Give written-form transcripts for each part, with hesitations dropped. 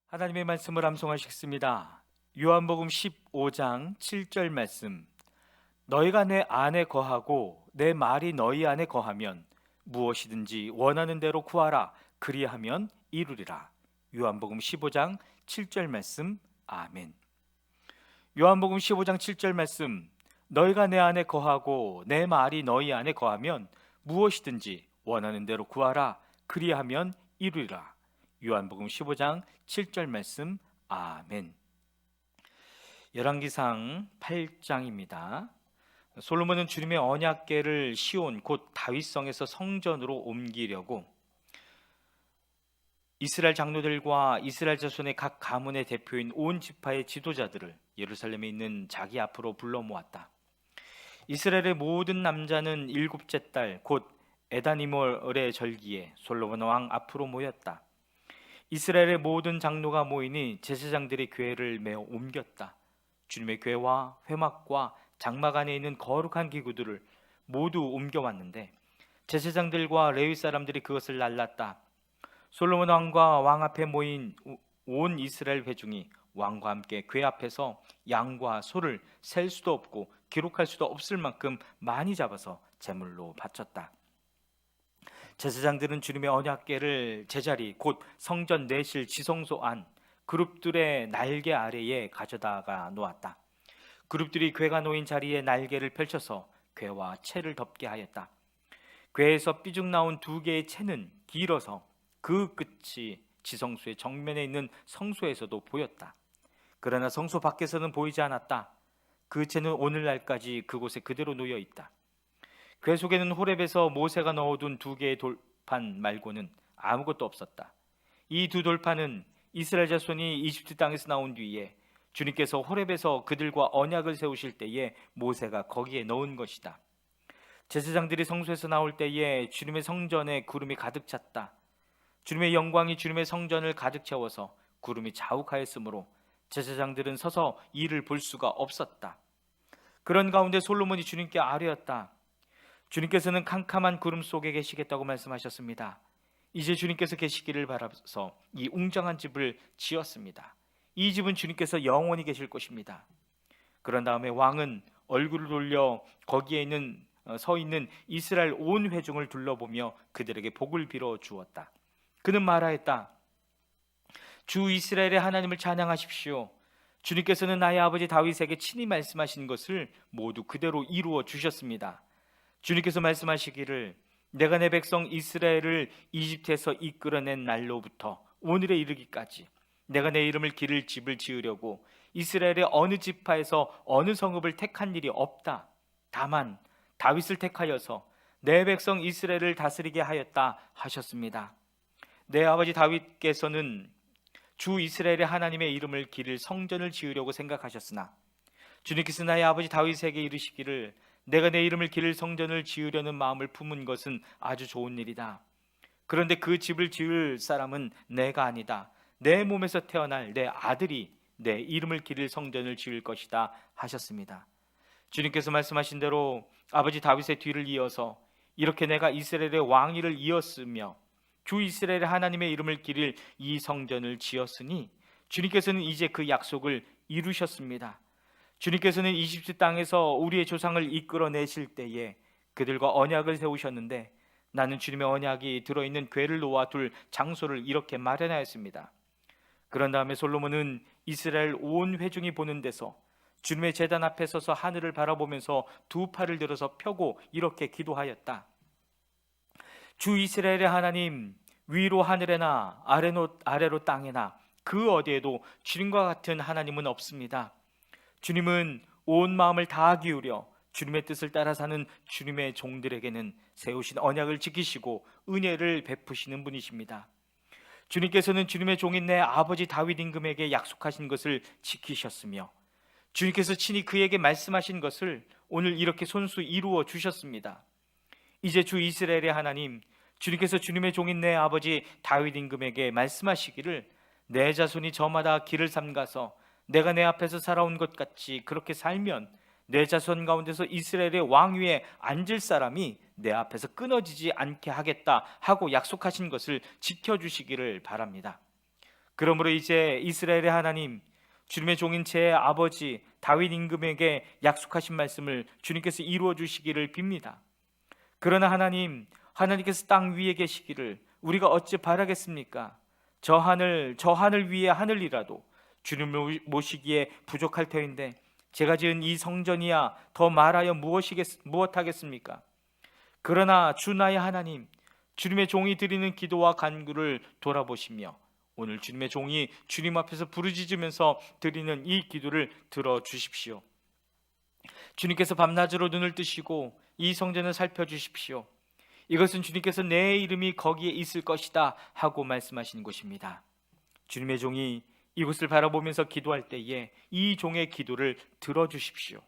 하나님의 말씀을 암송하시겠습니다. 요한복음 15장 7절 말씀. 너희가 내 안에 거하고 내 말이 너희 안에 거하면 무엇이든지 원하는 대로 구하라. 그리하면 이루리라. 요한복음 15장 7절 말씀. 아멘. 요한복음 15장 7절 말씀. 너희가 내 안에 거하고 내 말이 너희 안에 거하면 무엇이든지 원하는 대로 구하라. 그리하면 이루리라. 요한복음 15장 7절 말씀. 아멘. 열왕기상 8장입니다. 솔로몬은 주님의 언약궤를 시온 곧 다윗성에서 성전으로 옮기려고 이스라엘 장로들과 이스라엘 자손의 각 가문의 대표인 온 지파의 지도자들을 예루살렘에 있는 자기 앞으로 불러 모았다. 이스라엘의 모든 남자는 일곱째 달 곧 에다니몰의 절기에 솔로몬 왕 앞으로 모였다. 이스라엘의 모든 장로가 모이니 제사장들의 궤를 메어 옮겼다. 주님의 궤와 회막과 장막 안에 있는 거룩한 기구들을 모두 옮겨왔는데 제사장들과 레위 사람들이 그것을 날랐다. 솔로몬 왕과 왕 앞에 모인 온 이스라엘 회중이 왕과 함께 궤 앞에서 양과 소를 셀 수도 없고 기록할 수도 없을 만큼 많이 잡아서 제물로 바쳤다. 제사장들은 주님의 언약궤를 제자리 곧 성전 내실 지성소 안 그룹들의 날개 아래에 가져다가 놓았다. 그룹들이 궤가 놓인 자리에 날개를 펼쳐서 궤와 채를 덮게 하였다. 궤에서 삐죽 나온 두 개의 채는 길어서 그 끝이 지성소의 정면에 있는 성소에서도 보였다. 그러나 성소 밖에서는 보이지 않았다. 그 채는 오늘날까지 그곳에 그대로 놓여 있다. 궤 속에는 호렙에서 모세가 넣어둔 두 개의 돌판 말고는 아무것도 없었다. 이 두 돌판은 이스라엘 자손이 이집트 땅에서 나온 뒤에 주님께서 호렙에서 그들과 언약을 세우실 때에 모세가 거기에 넣은 것이다. 제사장들이 성소에서 나올 때에 주님의 성전에 구름이 가득 찼다. 주님의 영광이 주님의 성전을 가득 채워서 구름이 자욱하였으므로 제사장들은 서서 이를 볼 수가 없었다. 그런 가운데 솔로몬이 주님께 아뢰었다. 주님께서는 캄캄한 구름 속에 계시겠다고 말씀하셨습니다. 이제 주님께서 계시기를 바라서 이 웅장한 집을 지었습니다. 이 집은 주님께서 영원히 계실 곳입니다. 그런 다음에 왕은 얼굴을 돌려 거기에 서 있는 이스라엘 온 회중을 둘러보며 그들에게 복을 빌어 주었다. 그는 말하였다. 주 이스라엘의 하나님을 찬양하십시오. 주님께서는 나의 아버지 다윗에게 친히 말씀하신 것을 모두 그대로 이루어 주셨습니다. 주님께서 말씀하시기를 내가 내 백성 이스라엘을 이집트에서 이끌어낸 날로부터 오늘에 이르기까지 내가 내 이름을 기를 집을 지으려고 이스라엘의 어느 지파에서 어느 성읍을 택한 일이 없다. 다만 다윗을 택하여서 내 백성 이스라엘을 다스리게 하였다 하셨습니다. 내 아버지 다윗께서는 주 이스라엘의 하나님의 이름을 기를 성전을 지으려고 생각하셨으나 주님께서 나의 아버지 다윗에게 이르시기를 내가 내 이름을 기를 성전을 지으려는 마음을 품은 것은 아주 좋은 일이다. 그런데 그 집을 지을 사람은 내가 아니다. 내 몸에서 태어날 내 아들이 내 이름을 기를 성전을 지을 것이다 하셨습니다. 주님께서 말씀하신 대로 아버지 다윗의 뒤를 이어서 이렇게 내가 이스라엘의 왕위를 이었으며 주 이스라엘의 하나님의 이름을 기릴 이 성전을 지었으니 주님께서는 이제 그 약속을 이루셨습니다. 주님께서는 이집트 땅에서 우리의 조상을 이끌어내실 때에 그들과 언약을 세우셨는데 나는 주님의 언약이 들어있는 궤를 놓아둘 장소를 이렇게 마련하였습니다. 그런 다음에 솔로몬은 이스라엘 온 회중이 보는 데서 주님의 제단 앞에 서서 하늘을 바라보면서 두 팔을 들어서 펴고 이렇게 기도하였다. 주 이스라엘의 하나님, 위로 하늘에나 아래로 땅에나 그 어디에도 주님과 같은 하나님은 없습니다. 주님은 온 마음을 다 기울여 주님의 뜻을 따라 사는 주님의 종들에게는 세우신 언약을 지키시고 은혜를 베푸시는 분이십니다. 주님께서는 주님의 종인 내 아버지 다윗 임금에게 약속하신 것을 지키셨으며 주님께서 친히 그에게 말씀하신 것을 오늘 이렇게 손수 이루어 주셨습니다. 이제 주 이스라엘의 하나님, 주님께서 주님의 종인 내 아버지 다윗 임금에게 말씀하시기를 내 자손이 저마다 길을 삼가서 내가 내 앞에서 살아온 것 같이 그렇게 살면 내 자손 가운데서 이스라엘의 왕위에 앉을 사람이 내 앞에서 끊어지지 않게 하겠다 하고 약속하신 것을 지켜주시기를 바랍니다. 그러므로 이제 이스라엘의 하나님, 주님의 종인 제 아버지 다윗 임금에게 약속하신 말씀을 주님께서 이루어 주시기를 빕니다. 그러나 하나님, 하나님께서 땅 위에 계시기를 우리가 어찌 바라겠습니까? 저 하늘 위에 하늘이라도 주님을 모시기에 부족할 터인데 제가 지은 이 성전이야 더 말하여 무엇하겠습니까? 그러나 주 나의 하나님, 주님의 종이 드리는 기도와 간구를 돌아보시며 오늘 주님의 종이 주님 앞에서 부르짖으면서 드리는 이 기도를 들어주십시오. 주님께서 밤낮으로 눈을 뜨시고 이 성전을 살펴주십시오. 이것은 주님께서 내 이름이 거기에 있을 것이다 하고 말씀하신 곳입니다. 주님의 종이 이곳을 바라보면서 기도할 때에 이 종의 기도를 들어주십시오.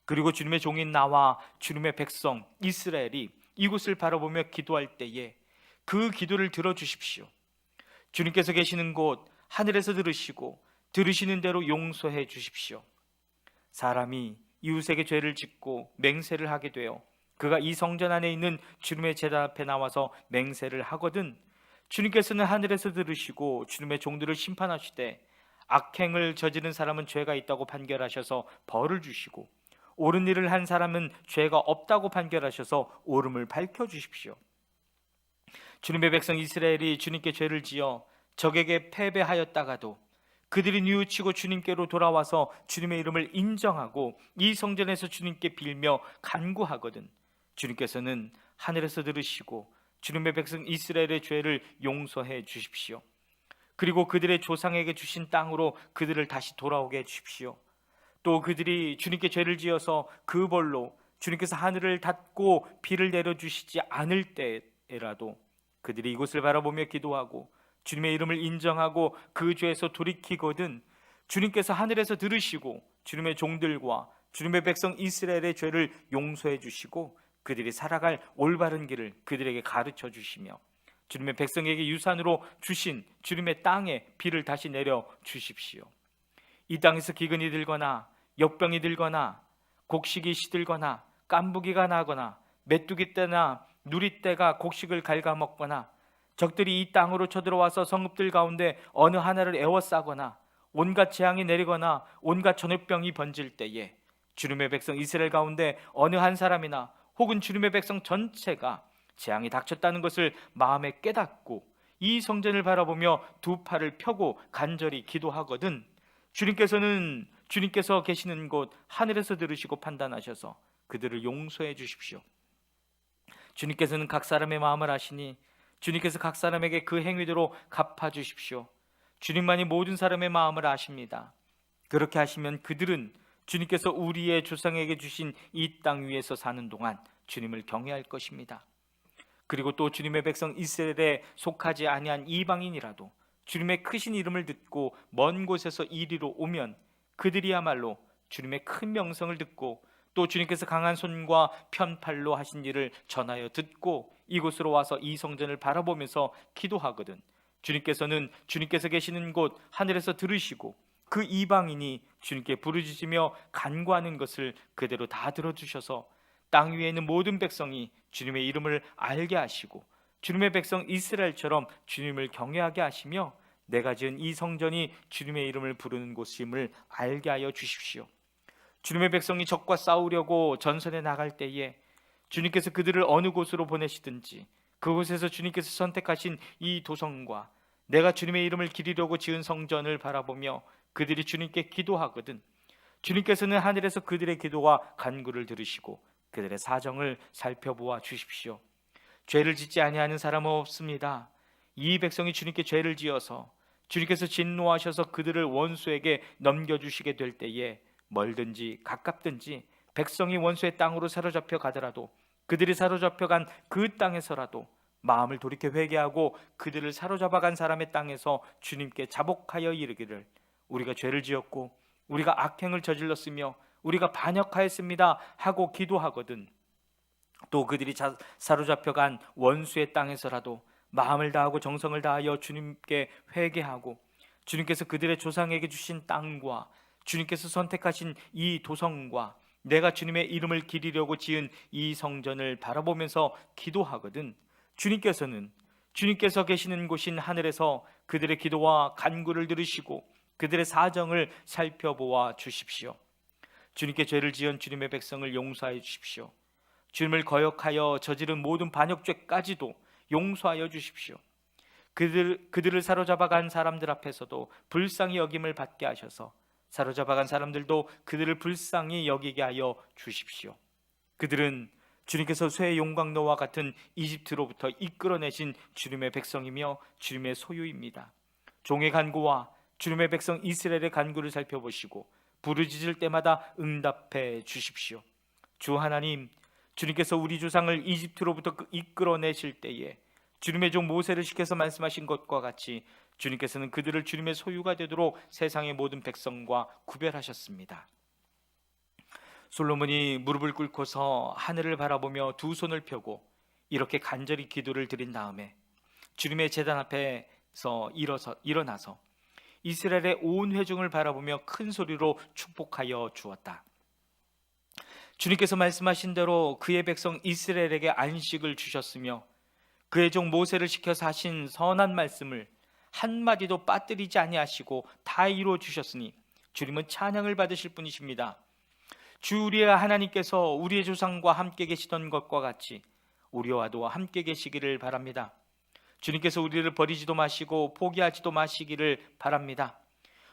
그리고 주님의 종인 나와 주님의 백성 이스라엘이 이곳을 바라보며 기도할 때에 그 기도를 들어주십시오. 주님께서 계시는 곳 하늘에서 들으시고 들으시는 대로 용서해 주십시오. 사람이 이웃에게 죄를 짓고 맹세를 하게 되어 그가 이 성전 안에 있는 주님의 제단 앞에 나와서 맹세를 하거든 주님께서는 하늘에서 들으시고 주님의 종들을 심판하시되 악행을 저지른 사람은 죄가 있다고 판결하셔서 벌을 주시고 옳은 일을 한 사람은 죄가 없다고 판결하셔서 옳음을 밝혀주십시오. 주님의 백성 이스라엘이 주님께 죄를 지어 적에게 패배하였다가도 그들이 뉘우치고 주님께로 돌아와서 주님의 이름을 인정하고 이 성전에서 주님께 빌며 간구하거든 주님께서는 하늘에서 들으시고 주님의 백성 이스라엘의 죄를 용서해 주십시오. 그리고 그들의 조상에게 주신 땅으로 그들을 다시 돌아오게 해 주십시오. 또 그들이 주님께 죄를 지어서 그 벌로 주님께서 하늘을 닫고 비를 내려주시지 않을 때에라도 그들이 이곳을 바라보며 기도하고 주님의 이름을 인정하고 그 죄에서 돌이키거든 주님께서 하늘에서 들으시고 주님의 종들과 주님의 백성 이스라엘의 죄를 용서해 주시고 그들이 살아갈 올바른 길을 그들에게 가르쳐 주시며 주님의 백성에게 유산으로 주신 주님의 땅에 비를 다시 내려 주십시오. 이 땅에서 기근이 들거나 역병이 들거나 곡식이 시들거나 깐부기가 나거나 메뚜기 떼나 누리떼가 곡식을 갉아먹거나 적들이 이 땅으로 쳐들어와서 성읍들 가운데 어느 하나를 에워싸거나 온갖 재앙이 내리거나 온갖 전염병이 번질 때에 주님의 백성 이스라엘 가운데 어느 한 사람이나 혹은 주님의 백성 전체가 재앙이 닥쳤다는 것을 마음에 깨닫고 이 성전을 바라보며 두 팔을 펴고 간절히 기도하거든 주님께서 계시는 곳 하늘에서 들으시고 판단하셔서 그들을 용서해 주십시오. 주님께서는 각 사람의 마음을 아시니 주님께서 각 사람에게 그 행위대로 갚아주십시오. 주님만이 모든 사람의 마음을 아십니다. 그렇게 하시면 그들은 주님께서 우리의 조상에게 주신 이 땅 위에서 사는 동안 주님을 경외할 것입니다. 그리고 또 주님의 백성 이스라엘에 속하지 아니한 이방인이라도 주님의 크신 이름을 듣고 먼 곳에서 이리로 오면 그들이야말로 주님의 큰 명성을 듣고 또 주님께서 강한 손과 편팔로 하신 일을 전하여 듣고 이곳으로 와서 이 성전을 바라보면서 기도하거든 주님께서 계시는 곳 하늘에서 들으시고 그 이방인이 주님께 부르짖으며 간구하는 것을 그대로 다 들어주셔서 땅 위에 있는 모든 백성이 주님의 이름을 알게 하시고 주님의 백성 이스라엘처럼 주님을 경외하게 하시며 내가 지은 이 성전이 주님의 이름을 부르는 곳임을 알게 하여 주십시오. 주님의 백성이 적과 싸우려고 전선에 나갈 때에 주님께서 그들을 어느 곳으로 보내시든지 그곳에서 주님께서 선택하신 이 도성과 내가 주님의 이름을 기리려고 지은 성전을 바라보며 그들이 주님께 기도하거든 주님께서는 하늘에서 그들의 기도와 간구를 들으시고 그들의 사정을 살펴보아 주십시오. 죄를 짓지 아니하는 사람은 없습니다. 이 백성이 주님께 죄를 지어서 주님께서 진노하셔서 그들을 원수에게 넘겨주시게 될 때에 멀든지 가깝든지 백성이 원수의 땅으로 사로잡혀 가더라도 그들이 사로잡혀간 그 땅에서라도 마음을 돌이켜 회개하고 그들을 사로잡아간 사람의 땅에서 주님께 자복하여 이르기를 우리가 죄를 지었고 우리가 악행을 저질렀으며 우리가 반역하였습니다 하고 기도하거든 또 그들이 사로잡혀간 원수의 땅에서라도 마음을 다하고 정성을 다하여 주님께 회개하고 주님께서 그들의 조상에게 주신 땅과 주님께서 선택하신 이 도성과 내가 주님의 이름을 기리려고 지은 이 성전을 바라보면서 기도하거든 주님께서 계시는 곳인 하늘에서 그들의 기도와 간구를 들으시고 그들의 사정을 살펴보아 주십시오. 주님께 죄를 지은 주님의 백성을 용서하여 주십시오. 주님을 거역하여 저지른 모든 반역죄까지도 용서하여 주십시오. 그들을 사로잡아간 사람들 앞에서도 불쌍히 여김을 받게 하셔서 사로잡아간 사람들도 그들을 불쌍히 여기게 하여 주십시오. 그들은 주님께서 쇠의 용광로와 같은 이집트로부터 이끌어내신 주님의 백성이며 주님의 소유입니다. 종의 간구와 주님의 백성 이스라엘의 간구를 살펴보시고 부르짖을 때마다 응답해 주십시오. 주 하나님, 주님께서 우리 조상을 이집트로부터 이끌어내실 때에 주님의 종 모세를 시켜서 말씀하신 것과 같이 주님께서는 그들을 주님의 소유가 되도록 세상의 모든 백성과 구별하셨습니다. 솔로몬이 무릎을 꿇고서 하늘을 바라보며 두 손을 펴고 이렇게 간절히 기도를 드린 다음에 주님의 제단 앞에서 일어나서 이스라엘의 온 회중을 바라보며 큰 소리로 축복하여 주었다. 주님께서 말씀하신 대로 그의 백성 이스라엘에게 안식을 주셨으며 그의 종 모세를 시켜서 하신 선한 말씀을 한마디도 빠뜨리지 아니하시고 다 이루어 주셨으니 주님은 찬양을 받으실 분이십니다. 주 우리의 하나님께서 우리의 조상과 함께 계시던 것과 같이 우리와도 함께 계시기를 바랍니다. 주님께서 우리를 버리지도 마시고 포기하지도 마시기를 바랍니다.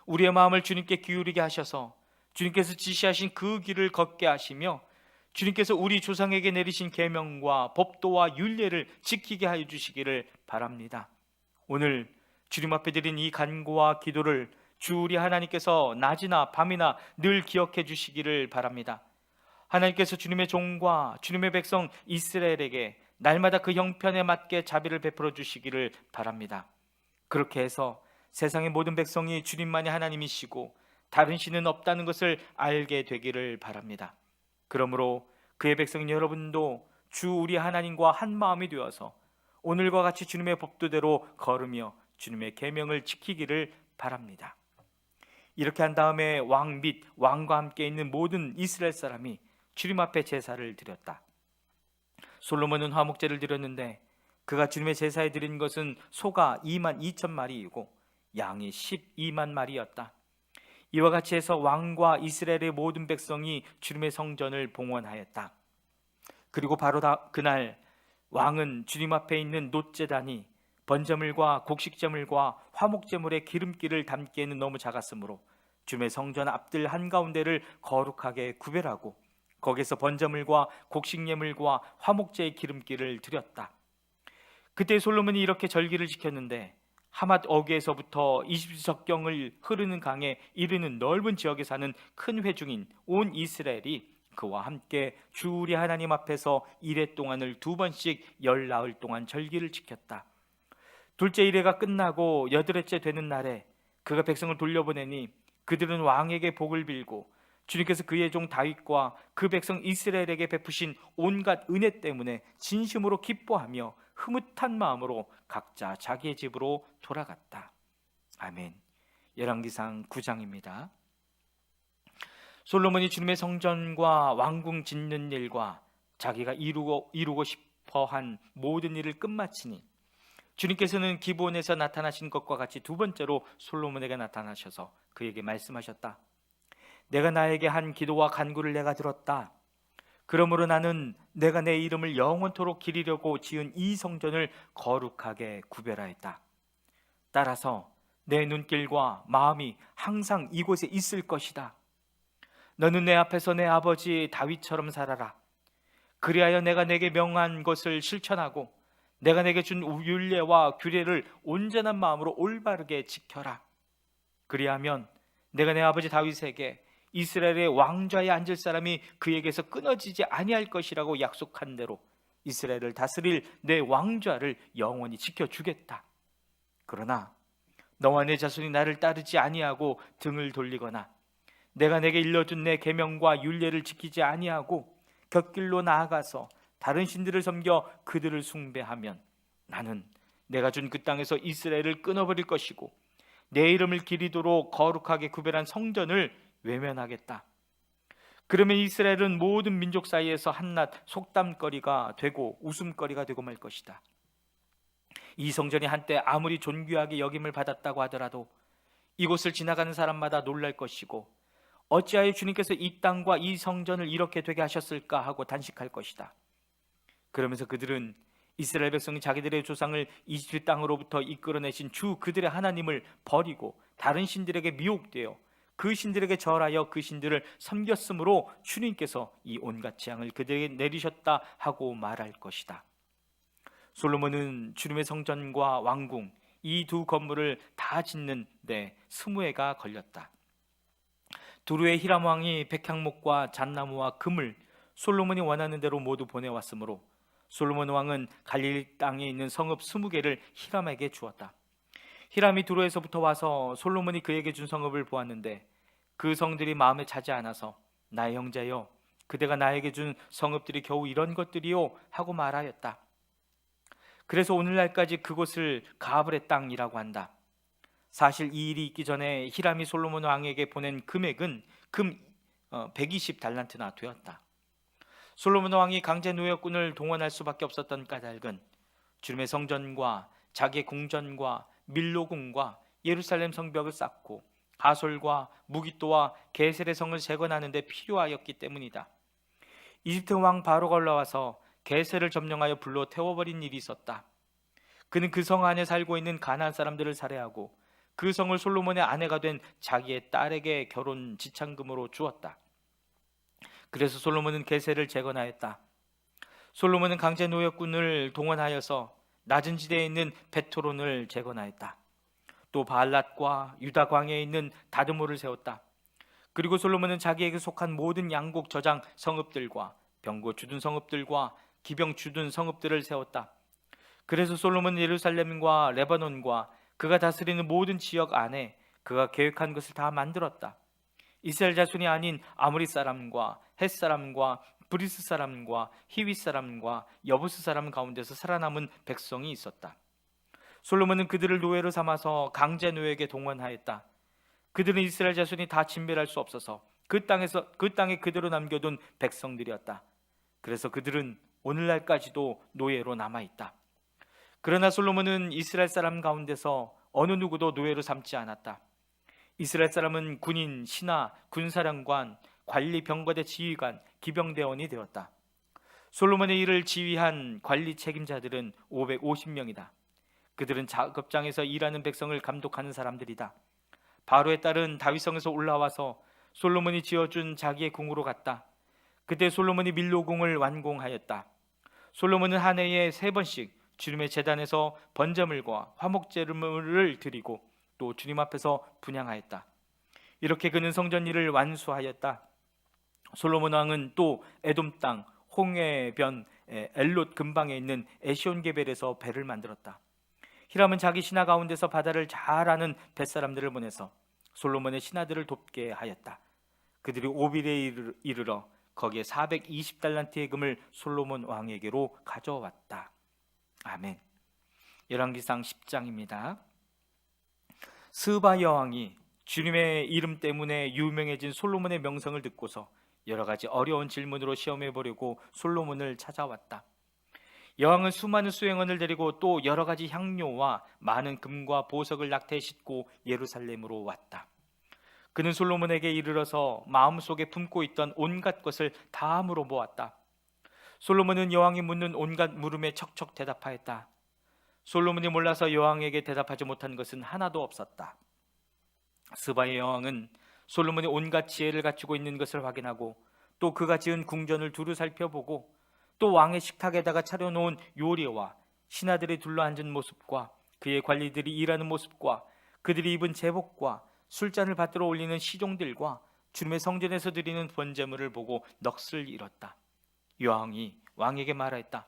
우리의 마음을 주님께 기울이게 하셔서 주님께서 지시하신 그 길을 걷게 하시며 주님께서 우리 조상에게 내리신 계명과 법도와 율례를 지키게 하여 주시기를 바랍니다. 오늘 주님 앞에 드린 이 간구와 기도를 주 우리 하나님께서 낮이나 밤이나 늘 기억해 주시기를 바랍니다. 하나님께서 주님의 종과 주님의 백성 이스라엘에게 날마다 그 형편에 맞게 자비를 베풀어 주시기를 바랍니다. 그렇게 해서 세상의 모든 백성이 주님만이 하나님이시고 다른 신은 없다는 것을 알게 되기를 바랍니다. 그러므로 그의 백성인 여러분도 주 우리 하나님과 한 마음이 되어서 오늘과 같이 주님의 법도대로 걸으며 주님의 계명을 지키기를 바랍니다. 이렇게 한 다음에 왕 및 왕과 함께 있는 모든 이스라엘 사람이 주님 앞에 제사를 드렸다. 솔로몬은 화목제를 드렸는데 그가 주님의 제사에 드린 것은 소가 2만 2천 마리이고 양이 12만 마리였다. 이와 같이 해서 왕과 이스라엘의 모든 백성이 주님의 성전을 봉헌하였다. 그리고 바로 그날 왕은 주님 앞에 있는 놋제단이 번제물과 곡식제물과 화목제물의 기름기를 담기에는 너무 작았으므로 주님의 성전 앞들 한가운데를 거룩하게 구별하고 거기서 번제물과 곡식예물과 화목제의 기름기를 드렸다. 그때 솔로몬이 이렇게 절기를 지켰는데 하맛 어귀에서부터 이집트적경을 흐르는 강에 이르는 넓은 지역에 사는 큰 회중인 온 이스라엘이 그와 함께 주 우리 하나님 앞에서 이레 동안을 2번씩 열 나흘 동안 절기를 지켰다. 둘째 이레가 끝나고 여덟째 되는 날에 그가 백성을 돌려보내니 그들은 왕에게 복을 빌고 주님께서 그의 종 다윗과 그 백성 이스라엘에게 베푸신 온갖 은혜 때문에 진심으로 기뻐하며 흐뭇한 마음으로 각자 자기의 집으로 돌아갔다. 아멘. 열왕기상 9장입니다. 솔로몬이 주님의 성전과 왕궁 짓는 일과 자기가 이루고 싶어한 모든 일을 끝마치니 주님께서는 기브온에서 나타나신 것과 같이 두 번째로 솔로몬에게 나타나셔서 그에게 말씀하셨다. 내가 나에게 한 기도와 간구를 내가 들었다. 그러므로 나는 내가 내 이름을 영원토록 기리려고 지은 이 성전을 거룩하게 구별하였다. 따라서 내 눈길과 마음이 항상 이곳에 있을 것이다. 너는 내 앞에서 내 아버지 다윗처럼 살아라. 그리하여 내가 내게 명한 것을 실천하고 내가 내게 준 율례와 규례를 온전한 마음으로 올바르게 지켜라. 그리하면 내가 내 아버지 다윗에게 이스라엘의 왕좌에 앉을 사람이 그에게서 끊어지지 아니할 것이라고 약속한 대로 이스라엘을 다스릴 내 왕좌를 영원히 지켜주겠다. 그러나 너와 내 자손이 나를 따르지 아니하고 등을 돌리거나 내가 내게 일러준 내 계명과 율례를 지키지 아니하고 곁길로 나아가서 다른 신들을 섬겨 그들을 숭배하면 나는 내가 준 그 땅에서 이스라엘을 끊어버릴 것이고 내 이름을 기리도록 거룩하게 구별한 성전을 외면하겠다. 그러면 이스라엘은 모든 민족 사이에서 한낱 속담거리가 되고 웃음거리가 되고 말 것이다. 이 성전이 한때 아무리 존귀하게 여김을 받았다고 하더라도 이곳을 지나가는 사람마다 놀랄 것이고 어찌하여 주님께서 이 땅과 이 성전을 이렇게 되게 하셨을까 하고 단식할 것이다. 그러면서 그들은 이스라엘 백성이 자기들의 조상을 이집트 땅으로부터 이끌어내신 주 그들의 하나님을 버리고 다른 신들에게 미혹되어 그 신들에게 절하여 그 신들을 섬겼으므로 주님께서 이 온갖 재앙을 그들에게 내리셨다 하고 말할 것이다. 솔로몬은 주님의 성전과 왕궁 이 두 건물을 다 짓는 데 20해가 걸렸다. 두루의 히람 왕이 백향목과 잣나무와 금을 솔로몬이 원하는 대로 모두 보내왔으므로 솔로몬 왕은 갈릴리 땅에 있는 성읍 20개를 히람에게 주었다. 히람이 두루에서부터 와서 솔로몬이 그에게 준 성읍을 보았는데 그 성들이 마음에 차지 않아서 나의 형제여 그대가 나에게 준 성읍들이 겨우 이런 것들이요 하고 말하였다. 그래서 오늘날까지 그곳을 가브의 땅이라고 한다. 사실 이 일이 있기 전에 히람이 솔로몬 왕에게 보낸 금액은 금 120달란트나 되었다. 솔로몬 왕이 강제 노역군을 동원할 수밖에 없었던 까닭은 주님의 성전과 자기의 궁전과 밀로궁과 예루살렘 성벽을 쌓고 하솔과 무기또와 게셀의 성을 재건하는 데 필요하였기 때문이다. 이집트 왕 바로가 올라와서 게셀을 점령하여 불로 태워버린 일이 있었다. 그는 그 성 안에 살고 있는 가나안 사람들을 살해하고 그 성을 솔로몬의 아내가 된 자기의 딸에게 결혼 지참금으로 주었다. 그래서 솔로몬은 게셀을 재건하였다. 솔로몬은 강제 노역군을 동원하여서 낮은 지대에 있는 베토론을 재건하였다. 또 바알랏과 유다 광야에 있는 다드모를 세웠다. 그리고 솔로몬은 자기에게 속한 모든 양곡 저장 성읍들과 병고 주둔 성읍들과 기병 주둔 성읍들을 세웠다. 그래서 솔로몬은 예루살렘과 레바논과 그가 다스리는 모든 지역 안에 그가 계획한 것을 다 만들었다. 이스라엘 자손이 아닌 아모리 사람과 헷 사람과 브리스 사람과 히윗 사람과 여부스 사람 가운데서 살아남은 백성이 있었다. 솔로몬은 그들을 노예로 삼아서 강제 노역에 동원하였다. 그들은 이스라엘 자손이 다 진멸할 수 없어서 그 땅에 그대로 남겨둔 백성들이었다. 그래서 그들은 오늘날까지도 노예로 남아있다. 그러나 솔로몬은 이스라엘 사람 가운데서 어느 누구도 노예로 삼지 않았다. 이스라엘 사람은 군인, 신하, 군사령관, 관리 병거대 지휘관, 기병대원이 되었다. 솔로몬의 일을 지휘한 관리 책임자들은 550명이다. 그들은 작업장에서 일하는 백성을 감독하는 사람들이다. 바로의 딸은 다윗성에서 올라와서 솔로몬이 지어준 자기의 궁으로 갔다. 그때 솔로몬이 밀로궁을 완공하였다. 솔로몬은 한 해에 3번씩 주님의 제단에서 번제물과 화목제물을 드리고 또 주님 앞에서 분향하였다. 이렇게 그는 성전 일을 완수하였다. 솔로몬 왕은 또 에돔 땅 홍해변 엘롯 근방에 있는 에시온게벨에서 배를 만들었다. 히람은 자기 신하 가운데서 바다를 잘 아는 뱃사람들을 보내서 솔로몬의 신하들을 돕게 하였다. 그들이 오빌에 이르러 거기에 420달란트의 금을 솔로몬 왕에게로 가져왔다. 아멘. 열왕기상 10장입니다. 스바 여왕이 주님의 이름 때문에 유명해진 솔로몬의 명성을 듣고서 여러 가지 어려운 질문으로 시험해 보려고 솔로몬을 찾아왔다. 여왕은 수많은 수행원을 데리고 또 여러 가지 향료와 많은 금과 보석을 낙태에 싣고 예루살렘으로 왔다. 그는 솔로몬에게 이르러서 마음속에 품고 있던 온갖 것을 다 물어보았다. 솔로몬은 여왕이 묻는 온갖 물음에 척척 대답하였다. 솔로몬이 몰라서 여왕에게 대답하지 못한 것은 하나도 없었다. 스바의 여왕은 솔로몬이 온갖 지혜를 갖추고 있는 것을 확인하고 또 그가 지은 궁전을 두루 살펴보고 또 왕의 식탁에다가 차려놓은 요리와 신하들이 둘러앉은 모습과 그의 관리들이 일하는 모습과 그들이 입은 제복과 술잔을 받들어 올리는 시종들과 주님의 성전에서 드리는 번제물을 보고 넋을 잃었다. 여왕이 왕에게 말하였다.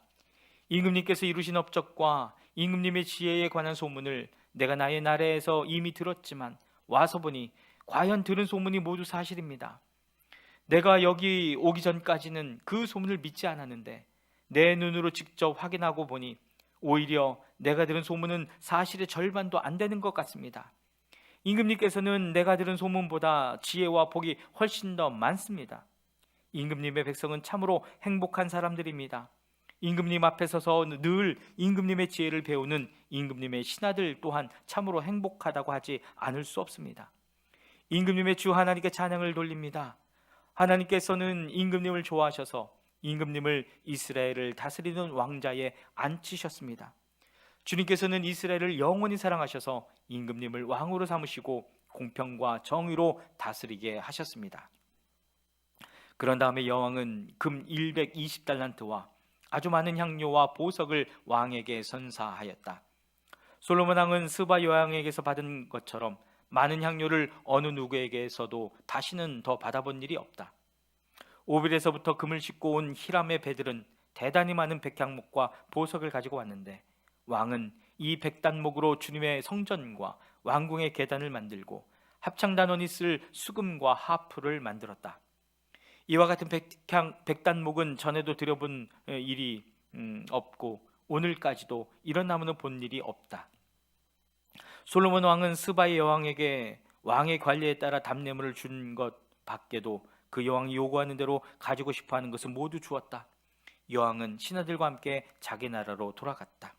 임금님께서 이루신 업적과 임금님의 지혜에 관한 소문을 내가 나의 나라에서 이미 들었지만 와서 보니 과연 들은 소문이 모두 사실입니다. 내가 여기 오기 전까지는 그 소문을 믿지 않았는데 내 눈으로 직접 확인하고 보니 오히려 내가 들은 소문은 사실의 절반도 안 되는 것 같습니다. 임금님께서는 내가 들은 소문보다 지혜와 복이 훨씬 더 많습니다. 임금님의 백성은 참으로 행복한 사람들입니다. 임금님 앞에 서서 늘 임금님의 지혜를 배우는 임금님의 신하들 또한 참으로 행복하다고 하지 않을 수 없습니다. 임금님의 주 하나님께 찬양을 돌립니다. 하나님께서는 임금님을 좋아하셔서 임금님을 이스라엘을 다스리는 왕자에 앉히셨습니다. 주님께서는 이스라엘을 영원히 사랑하셔서 임금님을 왕으로 삼으시고 공평과 정의로 다스리게 하셨습니다. 그런 다음에 여왕은 금 120달란트와 아주 많은 향료와 보석을 왕에게 선사하였다. 솔로몬 왕은 스바 여왕에게서 받은 것처럼 많은 향료를 어느 누구에게서도 다시는 더 받아본 일이 없다. 오빌에서부터 금을 싣고 온 히람의 배들은 대단히 많은 백향목과 보석을 가지고 왔는데 왕은 이 백단목으로 주님의 성전과 왕궁의 계단을 만들고 합창단원이 쓸 수금과 하프를 만들었다. 이와 같은 백단목은 전에도 들여본 일이 없고 오늘까지도 이런 나무는 본 일이 없다. 솔로몬 왕은 스바의 여왕에게 왕의 관리에 따라 답례물을 준 것 밖에도 그 여왕이 요구하는 대로 가지고 싶어하는 것을 모두 주었다. 여왕은 신하들과 함께 자기 나라로 돌아갔다.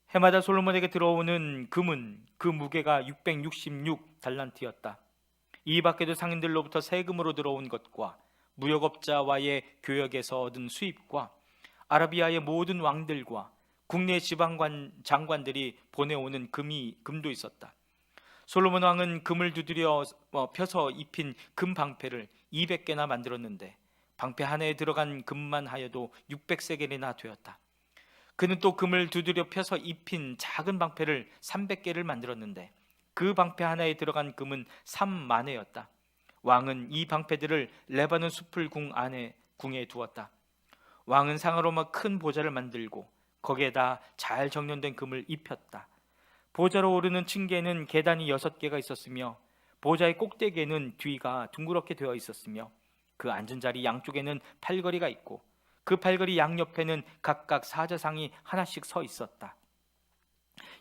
해마다 솔로몬에게 들어오는 금은 그 무게가 666달란트였다. 이 밖에도 상인들로부터 세금으로 들어온 것과 무역업자와의 교역에서 얻은 수입과 아라비아의 모든 왕들과 국내 지방 장관들이 보내오는 금도 있었다. 솔로몬 왕은 금을 두드려 펴서 입힌 금 방패를 200개나 만들었는데 방패 하나에 들어간 금만 하여도 600세겔이나 되었다. 그는 또 금을 두드려 펴서 입힌 작은 방패를 300개를 만들었는데 그 방패 하나에 들어간 금은 3만회였다. 왕은 이 방패들을 레바논 숲을 궁에 두었다. 왕은 상아로마 큰 보좌를 만들고 거기에다 잘 정련된 금을 입혔다. 보좌로 오르는 층계에는 계단이 6개가 있었으며 보좌의 꼭대기에는 뒤가 둥그렇게 되어 있었으며 그 앉은 자리 양쪽에는 팔걸이가 있고 그 팔걸이 양옆에는 각각 사자상이 하나씩 서 있었다.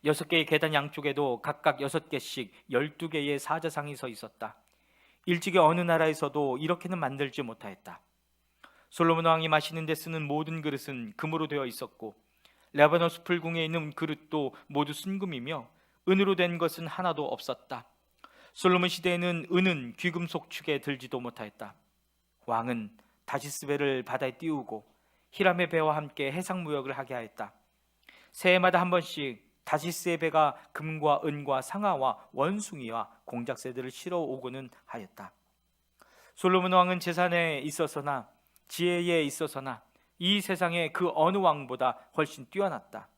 6개의 계단 양쪽에도 각각 6개씩 12개의 사자상이 서 있었다. 일찍이 어느 나라에서도 이렇게는 만들지 못하였다. 솔로몬 왕이 마시는 데 쓰는 모든 그릇은 금으로 되어 있었고 레바논 숲을 궁에 있는 그릇도 모두 순금이며 은으로 된 것은 하나도 없었다. 솔로몬 시대에는 은은 귀금속 축에 들지도 못하였다. 왕은 다시스배를 바다에 띄우고 히람의 배와 함께 해상 무역을 하게 하였다. 새해마다 한 번씩 다시스의 배가 금과 은과 상아와 원숭이와 공작새들을 실어 오고는 하였다. 솔로몬 왕은 재산에 있어서나 지혜에 있어서나 이 세상의 그 어느 왕보다 훨씬 뛰어났다.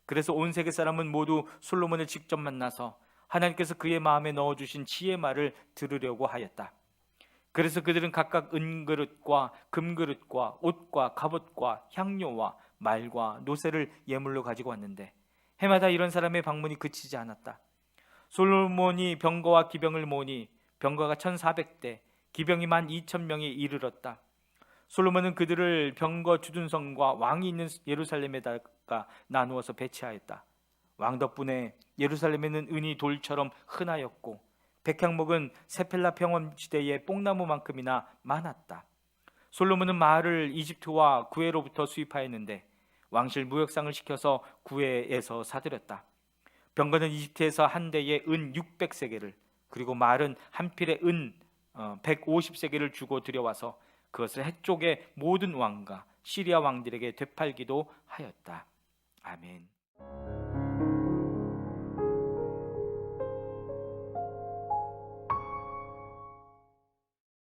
그래서 온 세계 사람은 모두 솔로몬을 직접 만나서 하나님께서 그의 마음에 넣어주신 지혜의 말을 들으려고 하였다. 그래서 그들은 각각 은그릇과 금그릇과 옷과 갑옷과 향료와 말과 노새를 예물로 가지고 왔는데 해마다 이런 사람의 방문이 그치지 않았다. 솔로몬이 병거와 기병을 모으니 병거가 1400대, 기병이 12,000명에 이르렀다. 솔로몬은 그들을 병거 주둔성과 왕이 있는 예루살렘에다가 나누어서 배치하였다. 왕 덕분에 예루살렘에는 은이 돌처럼 흔하였고 백향목은 세펠라 평원지대의 뽕나무만큼이나 많았다. 솔로몬은 말을 이집트와 구에로부터 수입하였는데 왕실 무역상을 시켜서 구에에서 사들였다. 병거는 이집트에서 한 대에 은 600세겔을 그리고 말은 한 필에 은 150세겔을 주고 들여와서 그것을 해쪽의 모든 왕과 시리아 왕들에게 되팔기도 하였다. 아멘.